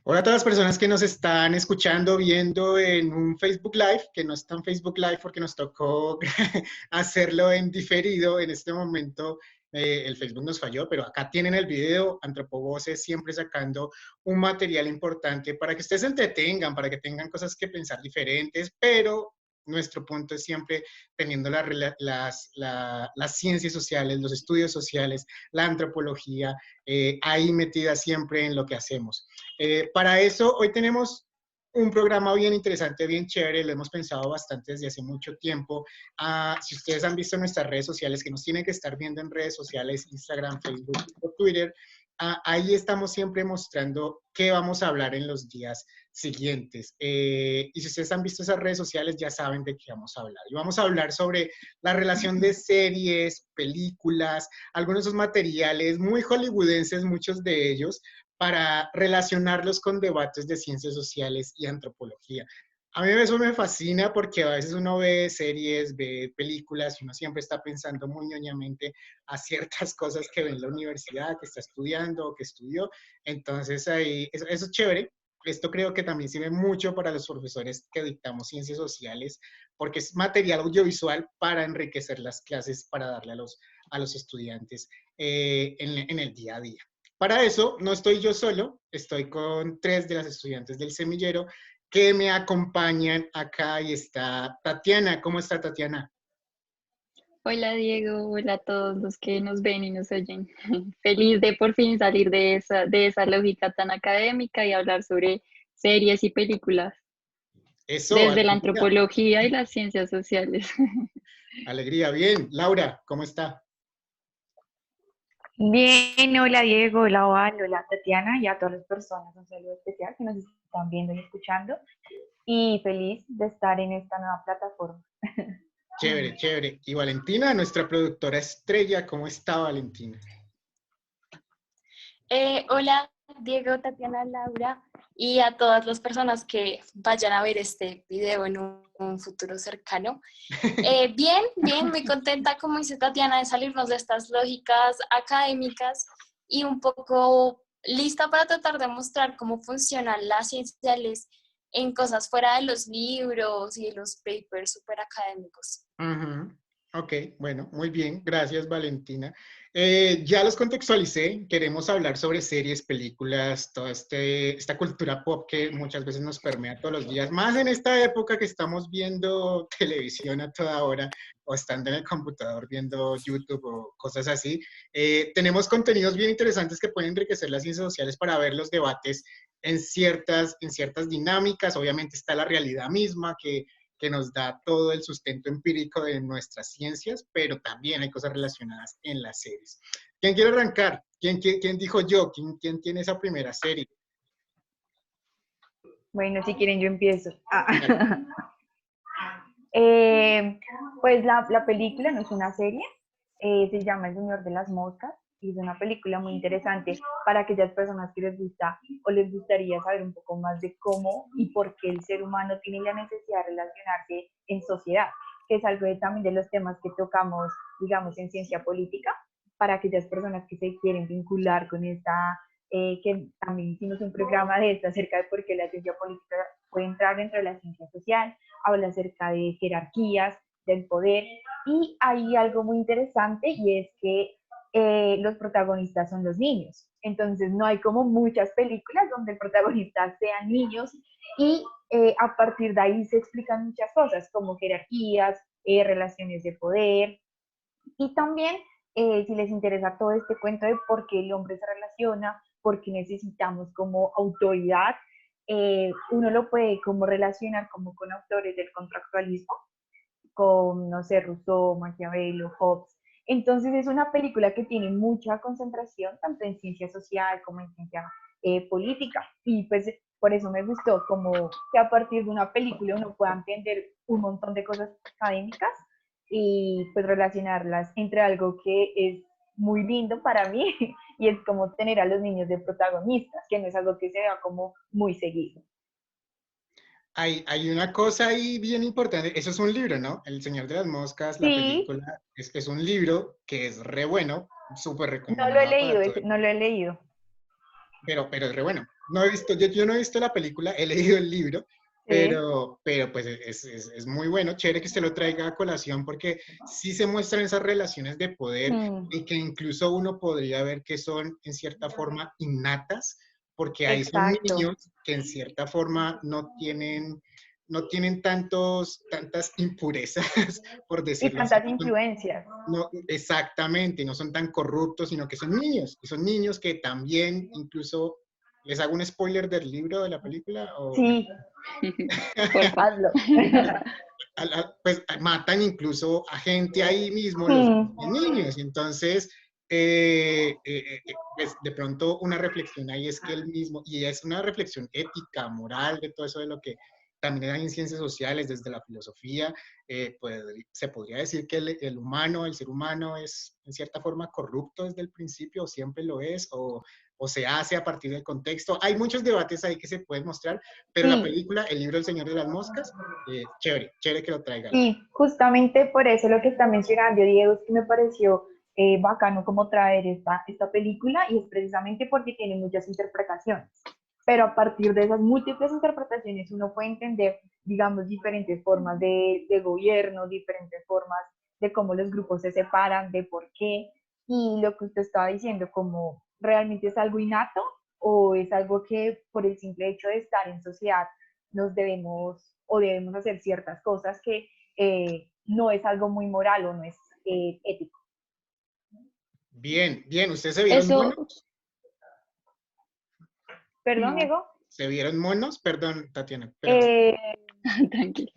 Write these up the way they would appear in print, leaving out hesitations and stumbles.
Hola a todas las personas que nos están escuchando, viendo en un Facebook Live, que no está en Facebook Live porque nos tocó hacerlo en diferido. En este momento el Facebook nos falló, pero acá tienen el video, Antropovoces siempre sacando un material importante para que ustedes se entretengan, para que tengan cosas que pensar diferentes, pero nuestro punto es siempre teniendo las ciencias sociales, los estudios sociales, la antropología, ahí metida siempre en lo que hacemos. Para eso, hoy tenemos un programa bien interesante, bien chévere, lo hemos pensado bastante desde hace mucho tiempo. Si ustedes han visto nuestras redes sociales, que nos tienen que estar viendo en redes sociales, Instagram, Facebook o Twitter, ahí estamos siempre mostrando qué vamos a hablar en los días siguientes. Y si ustedes han visto esas redes sociales, ya saben de qué vamos a hablar. Y vamos a hablar sobre la relación de series, películas, algunos de esos materiales muy hollywoodenses, muchos de ellos, para relacionarlos con debates de ciencias sociales y antropología. A mí eso me fascina porque a veces uno ve series, ve películas y uno siempre está pensando muy ñoñamente a ciertas cosas que ve en la universidad, que está estudiando o que estudió. Entonces, ahí, eso es chévere. Esto creo que también sirve mucho para los profesores que dictamos ciencias sociales, porque es material audiovisual para enriquecer las clases, para darle a los estudiantes en el día a día. Para eso, no estoy yo solo, estoy con tres de las estudiantes del semillero que me acompañan acá y está Tatiana. ¿Cómo está Tatiana? Hola Diego, hola a todos los que nos ven y nos oyen. Feliz de por fin salir de esa lógica tan académica y hablar sobre series y películas Eso, desde la alegría, antropología y las ciencias sociales. alegría, bien. Laura, ¿cómo está? Bien, hola Diego, hola Juan, hola Tatiana y a todas las personas, un saludo especial que nos están viendo y escuchando y feliz de estar en esta nueva plataforma. Chévere, chévere. Y Valentina, nuestra productora estrella, ¿cómo está Valentina? Hola, Diego, Tatiana, Laura y a todas las personas que vayan a ver este video en un futuro cercano. Bien, bien, muy contenta, como dice Tatiana, de salirnos de estas lógicas académicas y un poco lista para tratar de mostrar cómo funcionan las ciencias en cosas fuera de los libros y de los papers súper académicos. Ujú. Ok, bueno, muy bien. Gracias, Valentina. Ya los contextualicé. Queremos hablar sobre series, películas, toda esta cultura pop que muchas veces nos permea todos los días, más en esta época que estamos viendo televisión a toda hora o estando en el computador viendo YouTube o cosas así. Tenemos contenidos bien interesantes que pueden enriquecer las ciencias sociales para ver los debates en ciertas dinámicas. Obviamente está la realidad misma que nos da todo el sustento empírico de nuestras ciencias, pero también hay cosas relacionadas en las series. ¿Quién quiere arrancar? ¿Quién dijo yo? ¿Quién tiene esa primera serie? Bueno, si quieren yo empiezo. Dale. Eh, pues la película no es una serie, se llama El Señor de las Moscas y es una película muy interesante para aquellas personas que les gusta o les gustaría saber un poco más de cómo y por qué el ser humano tiene la necesidad de relacionarse en sociedad, que es algo también de los temas que tocamos, digamos, en ciencia política, para aquellas personas que se quieren vincular con esta, que también hicimos un programa de esto acerca de por qué la ciencia política puede entrar dentro de la ciencia social, habla acerca de jerarquías, del poder, y hay algo muy interesante y es que los protagonistas son los niños. Entonces no hay como muchas películas donde el protagonista sean niños y a partir de ahí se explican muchas cosas como jerarquías, relaciones de poder y también si les interesa todo este cuento de por qué el hombre se relaciona, por qué necesitamos como autoridad, uno lo puede como relacionar como con autores del contractualismo, con, no sé, Rousseau, Maquiavelo, Hobbes. Entonces es una película que tiene mucha concentración, tanto en ciencia social como en ciencia política. Y pues por eso me gustó, como que a partir de una película uno pueda entender un montón de cosas académicas y pues relacionarlas entre algo que es muy lindo para mí y es como tener a los niños de protagonistas, que no es algo que se vea como muy seguido. Hay una cosa ahí bien importante. Eso es un libro, ¿no? El Señor de las Moscas, la Sí, película, es un libro que es re bueno, súper no lo he recomendado para leído, todo el no lo mundo. he leído. Pero es re bueno. no he visto, yo no he visto la película, he leído el libro, Sí, pero pues es muy bueno, chévere que usted lo traiga a colación porque sí se muestran esas relaciones de poder mm, y que incluso uno podría ver que son en cierta forma innatas, porque ahí son exacto. niños que en cierta forma no tienen tantas impurezas, por Y decirlo así. tantas influencias. No, exactamente, no son tan corruptos, sino que son niños, y son niños que también, incluso, les hago un spoiler del libro de la película, o Sí, Porfa. hazlo. pues matan incluso a gente ahí mismo, los Mm, niños, y entonces, pues de pronto una reflexión ahí es que él mismo, y es una reflexión ética, moral, de todo eso de lo que también hay en ciencias sociales, desde la filosofía, pues, se podría decir que el humano, el ser humano es en cierta forma corrupto desde el principio, o siempre lo es, o se hace a partir del contexto. Hay muchos debates ahí que se pueden mostrar, pero la sí, película, el libro El Señor de las Moscas, chévere, chévere que lo traiga, la verdad. sí, justamente por eso lo que está mencionando Diego es que me pareció bacano como traer esta película y es precisamente porque tiene muchas interpretaciones. Pero a partir de esas múltiples interpretaciones uno puede entender, digamos, diferentes formas de gobierno, diferentes formas de cómo los grupos se separan, de por qué, y lo que usted estaba diciendo, como realmente es algo innato o es algo que por el simple hecho de estar en sociedad nos debemos o debemos hacer ciertas cosas que no es algo muy moral o no es ético. Bien, bien, ¿ustedes se vieron Eso, monos? Perdón, no, Diego. ¿Se vieron monos? Perdón, Tatiana, espérame. Eh, tranquilo.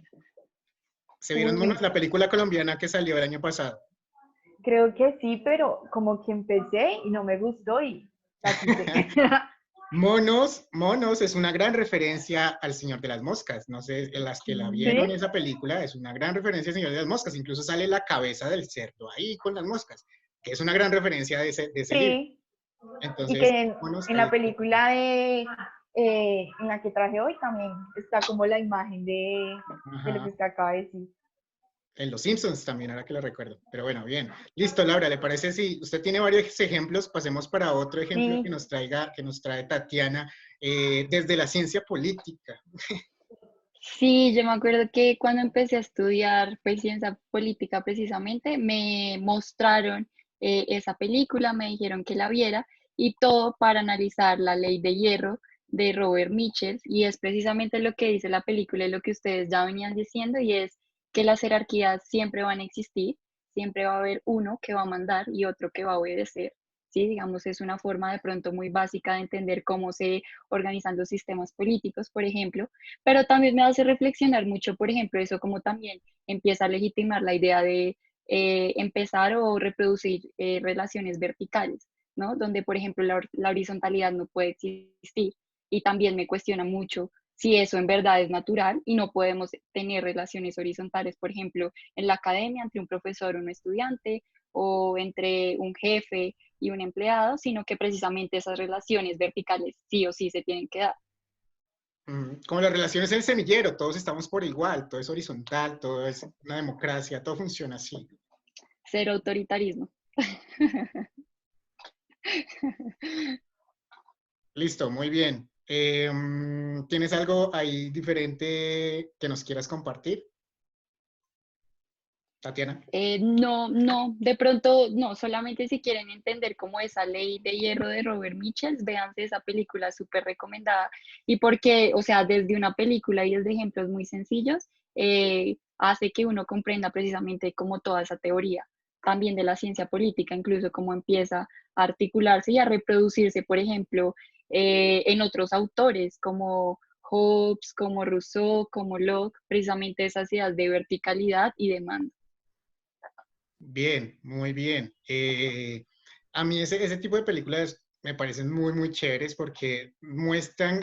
¿Se vieron monos? uy, La película colombiana que salió el año pasado. creo que sí, pero como que empecé y no me gustó y la quité. Monos, Monos es una gran referencia al Señor de las Moscas. No sé, en las que la vieron ¿Sí? esa película, es una gran referencia al Señor de las Moscas. Incluso sale la cabeza del cerdo ahí con las moscas, que es una gran referencia de ese libro. Sí. Y Entonces, que Monos en la ahí. película en la que traje hoy también está como la imagen de lo que Ajá. usted acaba de decir. En Los Simpsons también, ahora que lo recuerdo. Pero bueno, bien. Listo, Laura, ¿le parece si usted tiene varios ejemplos? Pasemos para otro ejemplo Sí, que nos trae Tatiana desde la ciencia política. Sí, yo me acuerdo que cuando empecé a estudiar pues, ciencia política precisamente, me mostraron esa película, me dijeron que la viera y todo para analizar la ley de hierro de Robert Mitchell y es precisamente lo que dice la película y lo que ustedes ya venían diciendo y es que las jerarquías siempre van a existir, siempre va a haber uno que va a mandar y otro que va a obedecer. Sí, digamos, es una forma de pronto muy básica de entender cómo se organizan los sistemas políticos, por ejemplo, pero también me hace reflexionar mucho, por ejemplo, eso como también empieza a legitimar la idea de empezar o reproducir relaciones verticales, ¿no? Donde, por ejemplo, la horizontalidad no puede existir. Y también me cuestiona mucho si eso en verdad es natural y no podemos tener relaciones horizontales, por ejemplo, en la academia entre un profesor y un estudiante o entre un jefe y un empleado, sino que precisamente esas relaciones verticales sí o sí se tienen que dar. Como las relaciones en el semillero, todos estamos por igual, todo es horizontal, todo es una democracia, todo funciona así. Cero autoritarismo. Listo, muy bien. ¿Tienes algo ahí diferente que nos quieras compartir, Tatiana? No, no, de pronto no, solamente si quieren entender cómo esa ley de hierro de Robert Mitchell, véanse esa película súper recomendada y porque, o sea, desde una película y desde ejemplos muy sencillos, hace que uno comprenda precisamente como toda esa teoría, también de la ciencia política, incluso cómo empieza a articularse y a reproducirse, por ejemplo, en otros autores como Hobbes, como Rousseau, como Locke, precisamente esas ideas de verticalidad y de mando. Bien, muy bien. A mí ese tipo de películas me parecen muy, muy chéveres porque muestran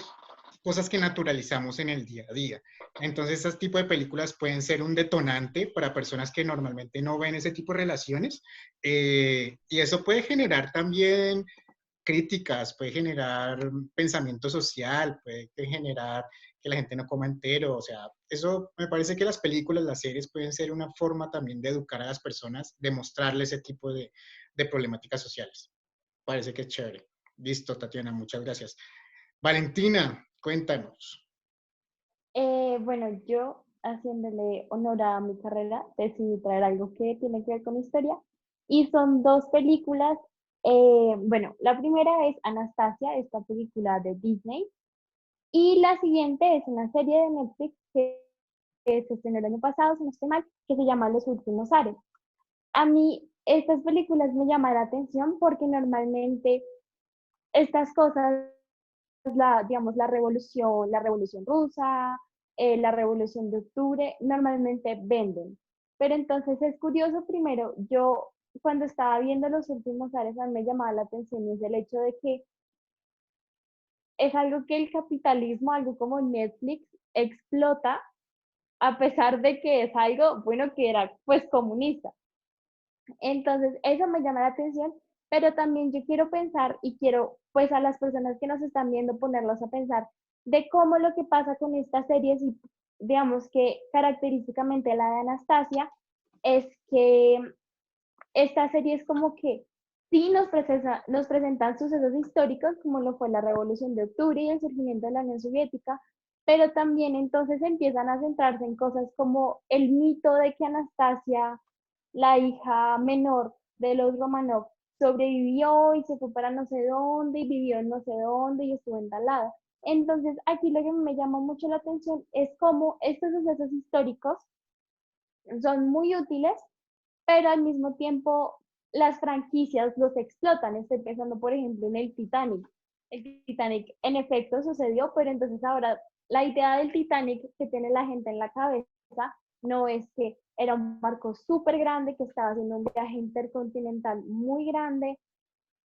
cosas que naturalizamos en el día a día. Entonces, ese tipo de películas pueden ser un detonante para personas que normalmente no ven ese tipo de relaciones. Y eso puede generar también críticas, puede generar pensamiento social, puede generar que la gente no coma entero, o sea, eso me parece que las películas, las series pueden ser una forma también de educar a las personas, de mostrarles ese tipo de problemáticas sociales. Parece que es chévere. Listo, Tatiana, muchas gracias. Valentina, cuéntanos. Bueno, yo haciéndole honor a mi carrera, decidí traer algo que tiene que ver con historia y son dos películas. Bueno, la primera es Anastasia, esta película de Disney, y la siguiente es una serie de Netflix que se estrenó el año pasado, si no estoy mal, que se llama Los Últimos Ares. A mí estas películas me llaman la atención porque normalmente estas cosas, digamos, la revolución rusa, la revolución de octubre, normalmente venden. Pero entonces es curioso, primero, yo cuando estaba viendo Los Últimos Ares, a mí me llamaba la atención y es el hecho de que es algo que el capitalismo, algo como Netflix, explota a pesar de que es algo, bueno, que era pues comunista. Entonces, eso me llama la atención, pero también yo quiero pensar y quiero pues a las personas que nos están viendo ponerlos a pensar de cómo lo que pasa con estas series y digamos que característicamente la de Anastasia es que esta serie es como que sí nos presentan sucesos históricos como lo fue la Revolución de Octubre y el surgimiento de la Unión Soviética, pero también entonces empiezan a centrarse en cosas como el mito de que Anastasia, la hija menor de los Romanov, sobrevivió y se fue para no sé dónde y vivió en no sé dónde y estuvo en tal lado. Entonces, aquí lo que me llama mucho la atención es cómo estos sucesos históricos son muy útiles, pero al mismo tiempo las franquicias los explotan. Estoy pensando, por ejemplo, en el Titanic. El Titanic en efecto sucedió, pero entonces ahora la idea del Titanic que tiene la gente en la cabeza no es que era un barco súper grande, que estaba haciendo un viaje intercontinental muy grande,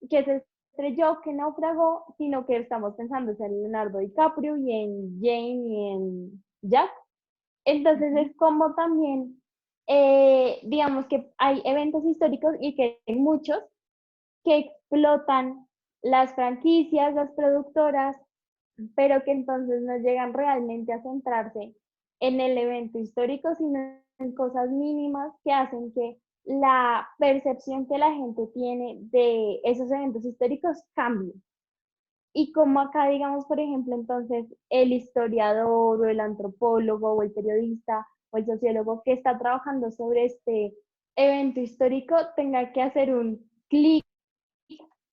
que se estrelló, que naufragó, sino que estamos pensando en Leonardo DiCaprio y en Jane y en Jack. Entonces es como también, digamos que hay eventos históricos y que hay muchos que explotan las franquicias, las productoras, pero que entonces no llegan realmente a centrarse en el evento histórico, sino en cosas mínimas que hacen que la percepción que la gente tiene de esos eventos históricos cambie. Y como acá, digamos, por ejemplo, entonces el historiador o el antropólogo o el periodista o el sociólogo que está trabajando sobre este evento histórico tenga que hacer un clic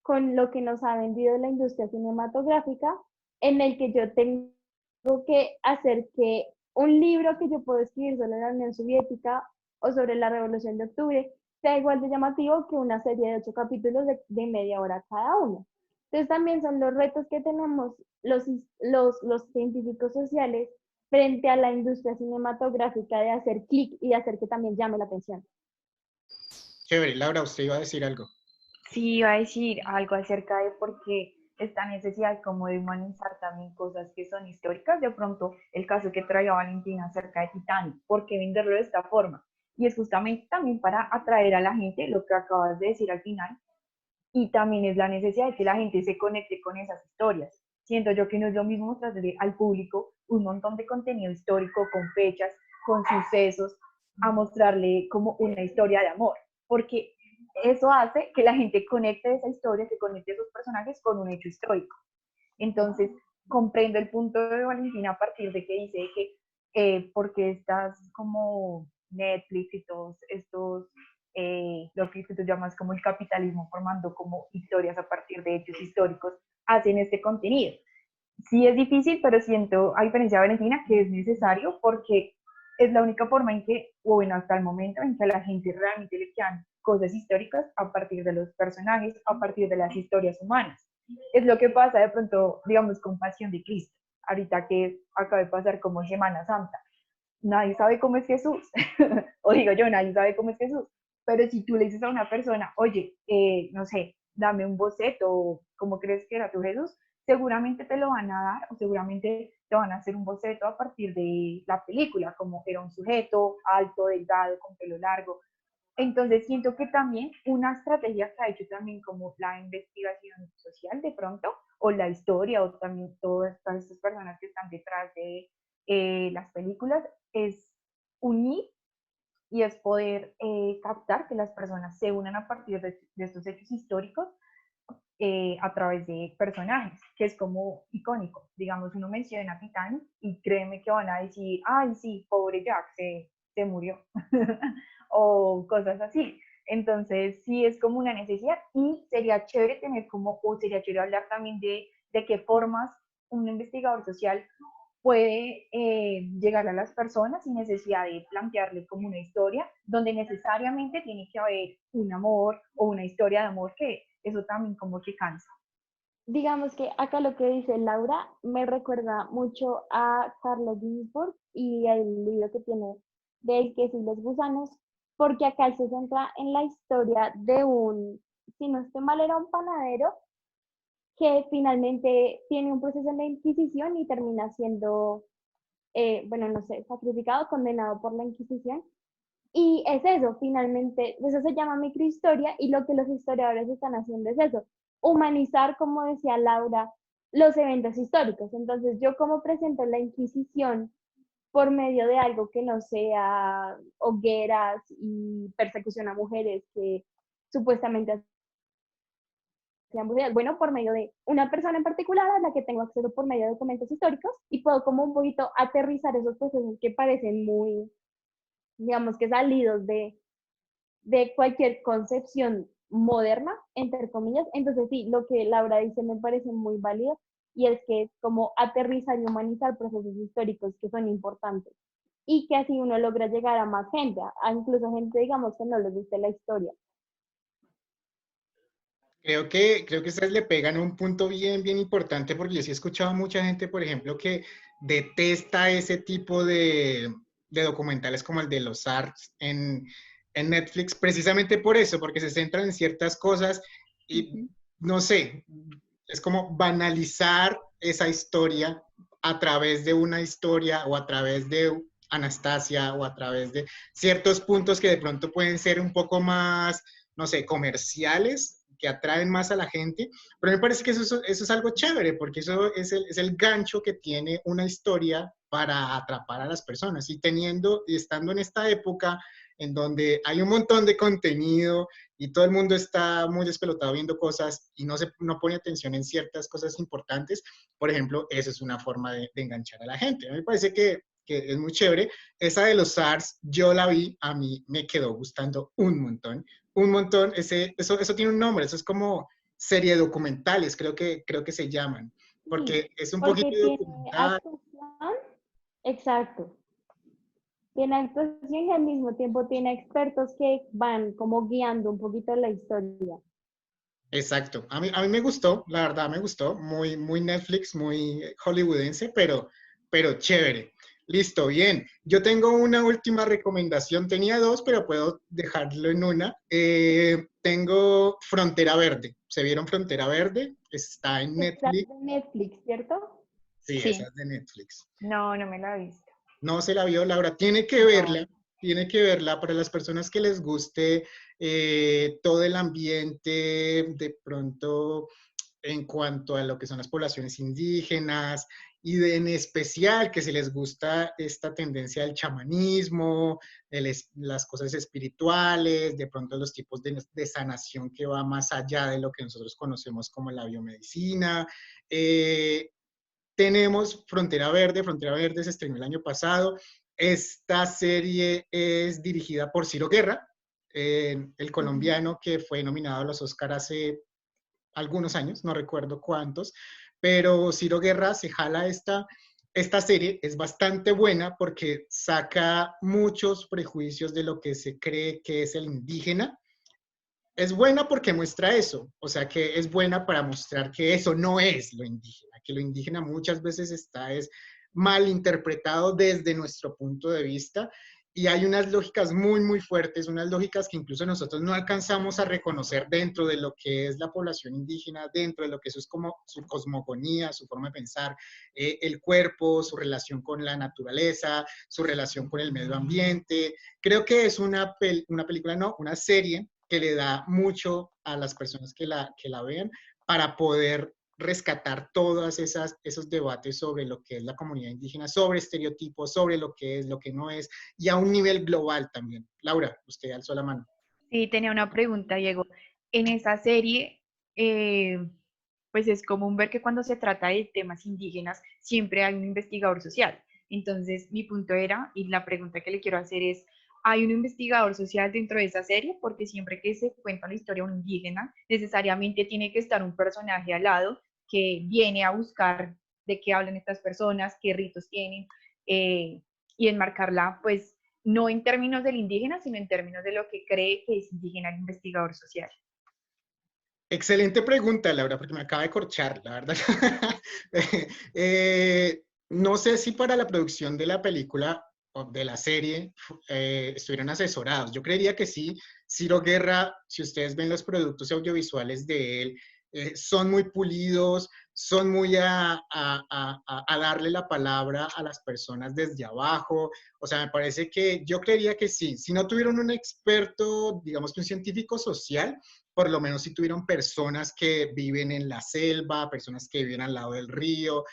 con lo que nos ha vendido la industria cinematográfica, en el que yo tengo que hacer que un libro que yo puedo escribir sobre la Unión Soviética o sobre la Revolución de Octubre sea igual de llamativo que una serie de 8 capítulos de media hora cada uno. Entonces también son los retos que tenemos los científicos sociales frente a la industria cinematográfica de hacer clic y de hacer que también llame la atención. Chévere, Laura, usted iba a decir algo. Sí, iba a decir algo acerca de por qué esta necesidad como de humanizar también cosas que son históricas. De pronto, el caso que traía Valentina acerca de Titanic, ¿por qué venderlo de esta forma? Y es justamente también para atraer a la gente, lo que acabas de decir al final, y también es la necesidad de que la gente se conecte con esas historias. Siento yo que no es lo mismo mostrarle al público un montón de contenido histórico con fechas, con sucesos, a mostrarle como una historia de amor, porque eso hace que la gente conecte esa historia, que conecte esos personajes con un hecho histórico. Entonces, comprendo el punto de Valentina a partir de que dice que porque estás como Netflix y todos estos, lo que tú llamas como el capitalismo, formando como historias a partir de hechos históricos, hacen este contenido. Sí es difícil, pero siento, a diferencia de Valentina, que es necesario porque es la única forma en que, o bueno, hasta el momento en que a la gente realmente le quedan cosas históricas a partir de los personajes, a partir de las historias humanas. Es lo que pasa de pronto, digamos, con Pasión de Cristo, ahorita que acaba de pasar como Semana Santa. Nadie sabe cómo es Jesús, o digo yo, nadie sabe cómo es Jesús, pero si tú le dices a una persona, oye, no sé, dame un boceto, ¿cómo crees que era tu Jesús? Seguramente te lo van a dar o seguramente te van a hacer un boceto a partir de la película, como era un sujeto alto, delgado, con pelo largo. Entonces siento que también una estrategia que ha hecho también como la investigación social de pronto, o la historia, o también todas estas personas que están detrás de las películas, es unir y es poder captar que las personas se unan a partir de estos hechos históricos a través de personajes, que es como icónico. Digamos, uno menciona a Titanic y créeme que van a decir, ay, sí, pobre Jack, se murió, o cosas así. Entonces, sí es como una necesidad y sería chévere tener como, o sería chévere hablar también de qué formas un investigador social puede llegar a las personas sin necesidad de plantearle como una historia donde necesariamente tiene que haber un amor o una historia de amor, que eso también como que cansa. Digamos que acá lo que dice Laura me recuerda mucho a Carlos Ginsburg y el libro que tiene de El queso y los gusanos, porque acá él se centra en la historia de un, si no estoy mal, era un panadero que finalmente tiene un proceso en la Inquisición y termina siendo, bueno, no sé, sacrificado, condenado por la Inquisición. Y es eso, finalmente, eso se llama microhistoria y lo que los historiadores están haciendo es eso, humanizar, como decía Laura, los eventos históricos. Entonces, yo como presento la Inquisición por medio de algo que no sea hogueras y persecución a mujeres que supuestamente hacían brujerías, bueno, por medio de una persona en particular a la que tengo acceso por medio de documentos históricos y puedo como un poquito aterrizar esos procesos que parecen muy, digamos que salidos de cualquier concepción moderna, entre comillas. Entonces sí, lo que Laura dice me parece muy válido y es que es como aterrizar y humanizar procesos históricos que son importantes y que así uno logra llegar a más gente, a incluso gente, digamos, que no les guste la historia. Creo que ustedes le pegan un punto bien, bien importante, porque yo sí he escuchado a mucha gente, por ejemplo, que detesta ese tipo de documentales como el de los ARCs en Netflix, precisamente por eso, porque se centran en ciertas cosas y, Ujú. no sé, es como banalizar esa historia a través de una historia o a través de Anastasia o a través de ciertos puntos que de pronto pueden ser un poco más, no sé, comerciales, que atraen más a la gente, pero me parece que eso es algo chévere, porque eso es el gancho que tiene una historia para atrapar a las personas. Y estando en esta época en donde hay un montón de contenido y todo el mundo está muy despelotado viendo cosas y no pone atención en ciertas cosas importantes, por ejemplo, eso es una forma de enganchar a la gente. A mí me parece que es muy chévere. Esa de los SARS, yo la vi, a mí me quedó gustando un montón. Eso tiene un nombre, eso es como serie documentales, creo que se llaman, Sí, porque es un poquito porque de tiene documental. actuación, exacto, tiene actuación y al mismo tiempo tiene expertos que van como guiando un poquito la historia. Exacto. A mí me gustó, la verdad me gustó, muy, muy Netflix, muy hollywoodense, pero chévere. Listo, bien. Yo tengo una última recomendación. Tenía dos, pero puedo dejarlo en una. Tengo Frontera Verde. ¿Se vieron Frontera Verde? Está en Esta Netflix. es de Netflix, ¿cierto? Sí, esa Sí. es de Netflix. No, no me la he visto. No se la vio, Laura. No. Tiene que verla para las personas que les guste todo el ambiente, de pronto en cuanto a lo que son las poblaciones indígenas en especial que si les gusta esta tendencia del chamanismo, las cosas espirituales, de pronto los tipos de sanación que va más allá de lo que nosotros conocemos como la biomedicina. Tenemos Frontera Verde se estrenó el año pasado. Esta serie es dirigida por Ciro Guerra, el Ujú. colombiano que fue nominado a los Oscar hace algunos años, no recuerdo cuántos, pero Ciro Guerra se jala esta serie, es bastante buena porque saca muchos prejuicios de lo que se cree que es el indígena. Es buena porque muestra eso, o sea que es buena para mostrar que eso no es lo indígena, que lo indígena muchas veces es mal interpretado desde nuestro punto de vista y hay unas lógicas muy, muy fuertes, unas lógicas que incluso nosotros no alcanzamos a reconocer dentro de lo que es la población indígena, dentro de lo que eso es como su cosmogonía, su forma de pensar, el cuerpo, su relación con la naturaleza, su relación con el medio ambiente. Creo que es una película, no, una serie que le da mucho a las personas que la vean para poder rescatar todos esos debates sobre lo que es la comunidad indígena, sobre estereotipos, sobre lo que es, lo que no es, y a un nivel global también. Laura, usted alzó la mano. Sí, tenía una pregunta, Diego. En esa serie, pues es común ver que cuando se trata de temas indígenas siempre hay un investigador social. Entonces, mi punto era, y la pregunta que le quiero hacer es, ¿hay un investigador social dentro de esa serie? Porque siempre que se cuenta la historia de un indígena, necesariamente tiene que estar un personaje al lado que viene a buscar de qué hablan estas personas, qué ritos tienen, y enmarcarla, pues, no en términos del indígena, sino en términos de lo que cree que es indígena el investigador social. Excelente pregunta, Laura, porque me acaba de corchar, la verdad. No sé si para la producción de la película o de la serie estuvieron asesorados. Yo creería que sí. Ciro Guerra, si ustedes ven los productos audiovisuales de él, son muy pulidos, son muy a darle la palabra a las personas desde abajo. O sea, me parece que yo creería que sí. Si no tuvieron un experto, digamos que un científico social, por lo menos si tuvieron personas que viven en la selva, personas que viven al lado del río.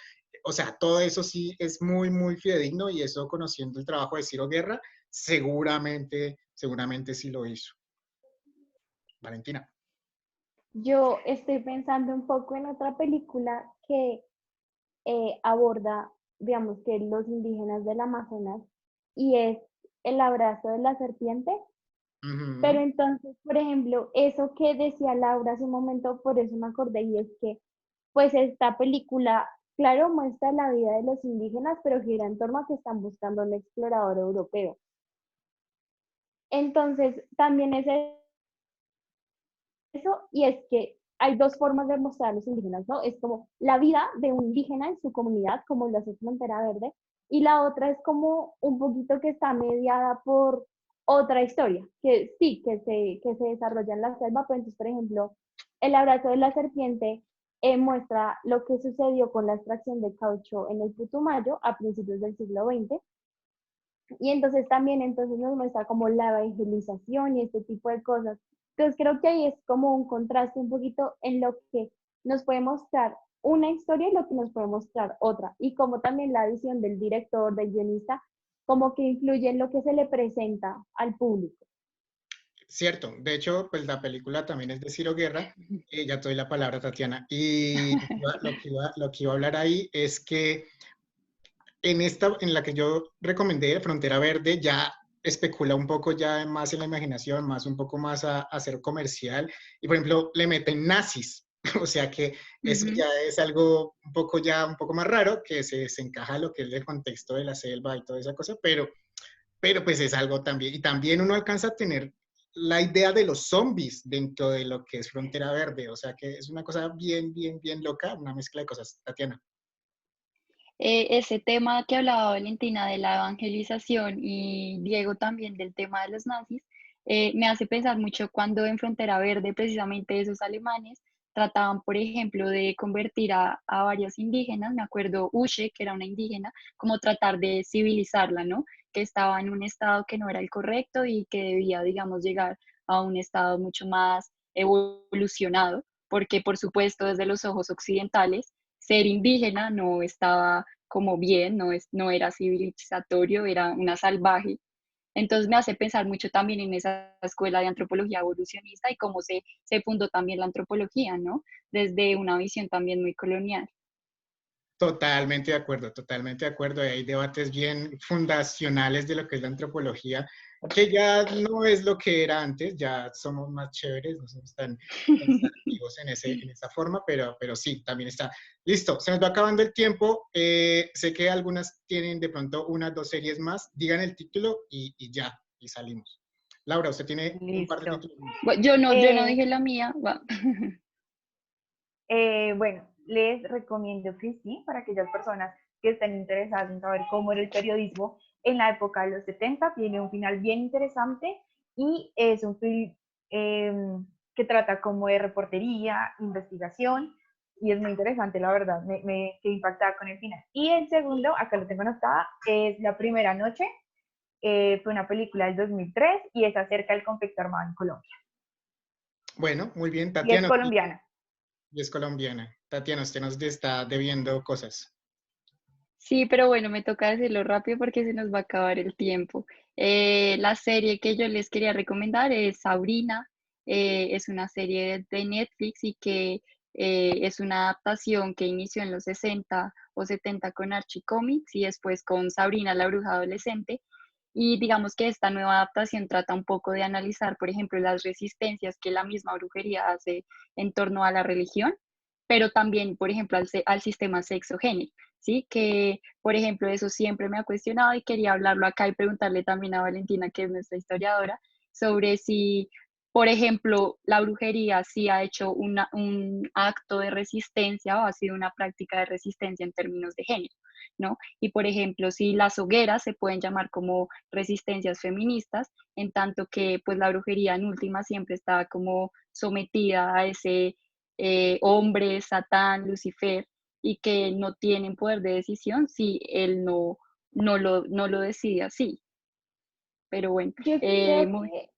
O sea, todo eso sí es muy, muy fidedigno y eso conociendo el trabajo de Ciro Guerra, seguramente sí lo hizo. Valentina. Yo estoy pensando un poco en otra película que aborda, digamos que los indígenas del Amazonas y es El abrazo de la serpiente. Pero Ujú. entonces, por ejemplo, eso que decía Laura hace un momento, por eso me acordé, y es que, pues esta película, claro, muestra la vida de los indígenas, pero gira en torno a que están buscando un explorador europeo. Entonces, también es eso, y es que hay dos formas de mostrar a los indígenas, ¿no? Es como la vida de un indígena en su comunidad, como lo hace Frontera Verde, y la otra es como un poquito que está mediada por otra historia, que sí, que se desarrolla en la selva, pero entonces, por ejemplo, el abrazo de la serpiente muestra lo que sucedió con la extracción de caucho en el Putumayo a principios del siglo XX, y entonces también entonces nos muestra como la evangelización y este tipo de cosas. Entonces creo que ahí es como un contraste un poquito en lo que nos puede mostrar una historia y lo que nos puede mostrar otra. Y como también la visión del director, del guionista, como que influye en lo que se le presenta al público. Cierto, de hecho, pues la película también es de Ciro Guerra, ya te doy la palabra, Tatiana, y lo que iba a hablar ahí es que en la que yo recomendé, Frontera Verde, ya especula un poco ya más en la imaginación, más un poco más a ser comercial, y por ejemplo, le meten nazis, o sea que eso Ujú. ya es algo un poco más raro, que se encaja a lo que es el contexto de la selva y toda esa cosa, pero pues es algo también, y también uno alcanza a tener la idea de los zombies dentro de lo que es Frontera Verde, o sea que es una cosa bien, bien, bien loca, una mezcla de cosas. Tatiana. Ese tema que hablaba Valentina de la evangelización y Diego también del tema de los nazis, me hace pensar mucho cuando en Frontera Verde precisamente esos alemanes trataban, por ejemplo, de convertir a varios indígenas, me acuerdo Uche, que era una indígena, como tratar de civilizarla, ¿no? Que estaba en un estado que no era el correcto y que debía, digamos, llegar a un estado mucho más evolucionado, porque por supuesto desde los ojos occidentales ser indígena no estaba como bien, no era civilizatorio, era una salvaje. Entonces me hace pensar mucho también en esa escuela de antropología evolucionista y cómo se fundó también la antropología, ¿no? Desde una visión también muy colonial. Totalmente de acuerdo, totalmente de acuerdo. Hay debates bien fundacionales de lo que es la antropología, que ya no es lo que era antes, ya somos más chéveres, no somos tan activos en esa forma, pero sí, también está. Listo, se nos va acabando el tiempo. Sé que algunas tienen de pronto unas, dos series más. Digan el título y ya, y salimos. Laura, usted tiene un par de Listo. títulos más. Bueno, yo no Eh, dije la mía. bueno, les recomiendo Christine para aquellas personas que estén interesadas en saber cómo era el periodismo en la época de los 70. Tiene un final bien interesante y es un film eh, que trata como de reportería, investigación y es muy interesante, la verdad. Me quedé impactada con el final. Y el segundo, acá lo tengo anotada, es La Primera Noche. Fue una película del 2003 y es acerca del conflicto armado en Colombia. Bueno, muy bien, Y es Tatiana, colombiana. y es colombiana. Tatiana, usted nos está debiendo cosas. Sí, pero bueno, me toca decirlo rápido porque se nos va a acabar el tiempo. La serie que yo les quería recomendar es Sabrina. es una serie de Netflix y que es una adaptación que inició en los 60 o 70 con Archie Comics y después con Sabrina la bruja adolescente. Y digamos que esta nueva adaptación trata un poco de analizar, por ejemplo, las resistencias que la misma brujería hace en torno a la religión, pero también, por ejemplo, al sistema sexo-género, ¿sí? Que, por ejemplo, eso siempre me ha cuestionado y quería hablarlo acá y preguntarle también a Valentina, que es nuestra historiadora, sobre si, por ejemplo, la brujería sí ha hecho un acto de resistencia o ha sido una práctica de resistencia en términos de género, ¿no? Y, por ejemplo, si las hogueras se pueden llamar como resistencias feministas, en tanto que, pues, la brujería en última siempre está como sometida a ese hombre, Satán, Lucifer, y que no tienen poder de decisión si él no lo decide así. Pero bueno, Yo creo que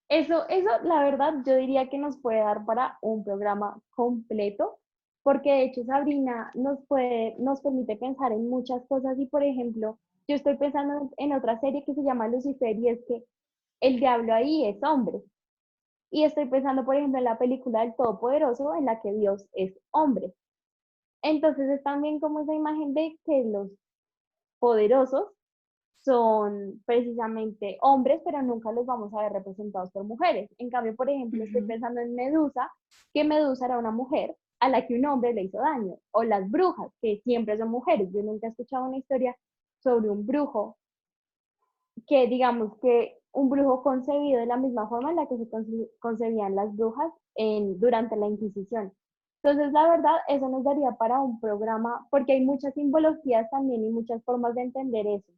eso, la verdad, yo diría que nos puede dar para un programa completo, porque de hecho Sabrina nos permite pensar en muchas cosas y, por ejemplo, yo estoy pensando en otra serie que se llama Lucifer y es que el diablo ahí es hombre. Y estoy pensando, por ejemplo, en la película del Todopoderoso en la que Dios es hombre. Entonces es también como esa imagen de que los poderosos son precisamente hombres, pero nunca los vamos a ver representados por mujeres. En cambio, por ejemplo, estoy ujú. pensando en Medusa, que Medusa era una mujer a la que un hombre le hizo daño, o las brujas, que siempre son mujeres. Yo nunca he escuchado una historia sobre un brujo que, digamos, que un brujo concebido de la misma forma en la que se concebían las brujas durante la Inquisición. Entonces, la verdad, eso nos daría para un programa, porque hay muchas simbologías también y muchas formas de entender eso.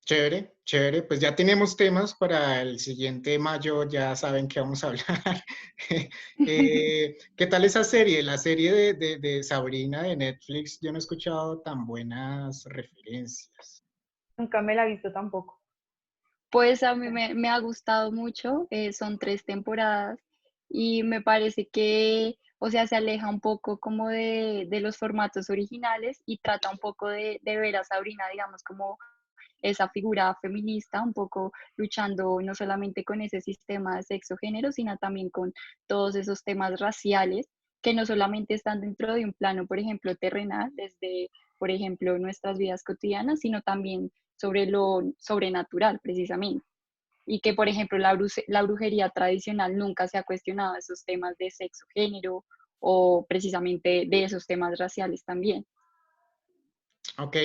Chévere, chévere. Pues ya tenemos temas para el siguiente mayo, ya saben que vamos a hablar. ¿Qué tal esa serie? La serie de Sabrina de Netflix, yo no he escuchado tan buenas referencias. Nunca me la he visto tampoco. Pues a mí me ha gustado mucho, son 3 temporadas y me parece que, o sea, se aleja un poco como de los formatos originales y trata un poco de ver a Sabrina, digamos, como esa figura feminista, un poco luchando no solamente con ese sistema de sexo-género, sino también con todos esos temas raciales que no solamente están dentro de un plano, por ejemplo, terrenal, desde, por ejemplo, nuestras vidas cotidianas, sino también sobre lo sobrenatural, precisamente. Y que, por ejemplo, la brujería tradicional nunca se ha cuestionado esos temas de sexo-género o precisamente de esos temas raciales también. Ok,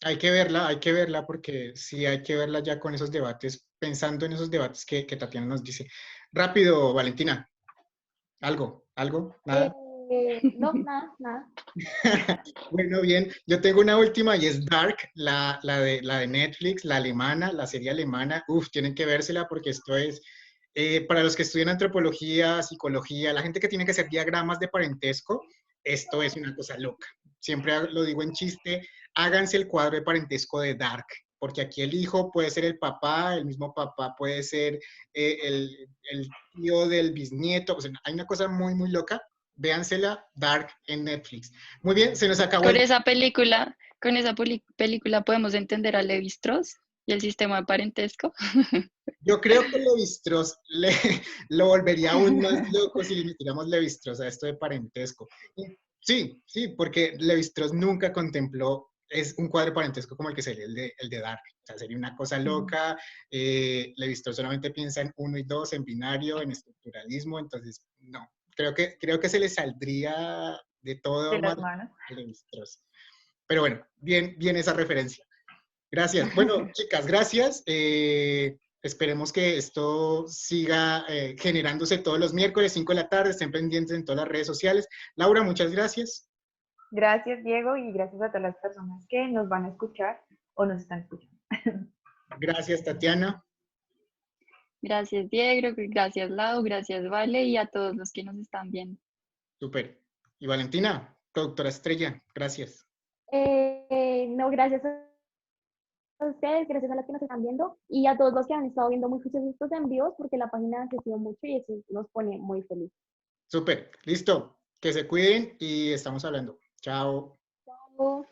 hay que verla porque sí hay que verla ya con esos debates, pensando en esos debates que Tatiana nos dice. Rápido, Valentina, algo, nada. No, nada, nada. Bueno, bien, yo tengo una última y es Dark, la de Netflix, la alemana, la serie alemana. Uf, tienen que vérsela porque esto es, para los que estudian antropología, psicología, la gente que tiene que hacer diagramas de parentesco, esto es una cosa loca. Siempre lo digo en chiste, háganse el cuadro de parentesco de Dark, porque aquí el hijo puede ser el papá, el mismo papá puede ser el tío del bisnieto, o sea, hay una cosa muy, muy loca. Véansela, Dark en Netflix. Muy bien, se nos acabó Con el... esa película, película podemos entender a Levi Strauss y el sistema de parentesco. Yo creo que Levi-Strauss lo volvería aún más loco si le metiéramos Levi-Strauss a esto de parentesco. Sí, sí, porque Levi-Strauss nunca contempló es un cuadro de parentesco como el que sería el de Dark. O sea, sería una cosa loca. Levi-Strauss solamente piensa en 1 y 2, en binario, en estructuralismo. Entonces, no. Creo que se le saldría de De todo las más manos. a Levi-Strauss. Pero bueno, bien, bien esa referencia. Gracias. Bueno, chicas, gracias. Esperemos que esto siga generándose todos los miércoles, 5 de la tarde. Estén pendientes en todas las redes sociales. Laura, muchas gracias. Gracias, Diego, y gracias a todas las personas que nos van a escuchar o nos están escuchando. Gracias, Tatiana. Gracias, Diego, gracias, Lau, gracias, Vale, y a todos los que nos están viendo. Súper. Y Valentina, productora estrella, gracias. No, gracias a ustedes, gracias a los que nos están viendo y a todos los que han estado viendo muy juiciosos estos envíos porque la página ha crecido mucho y eso nos pone muy felices. Súper. Listo. Que se cuiden y estamos hablando. Chao. Chao.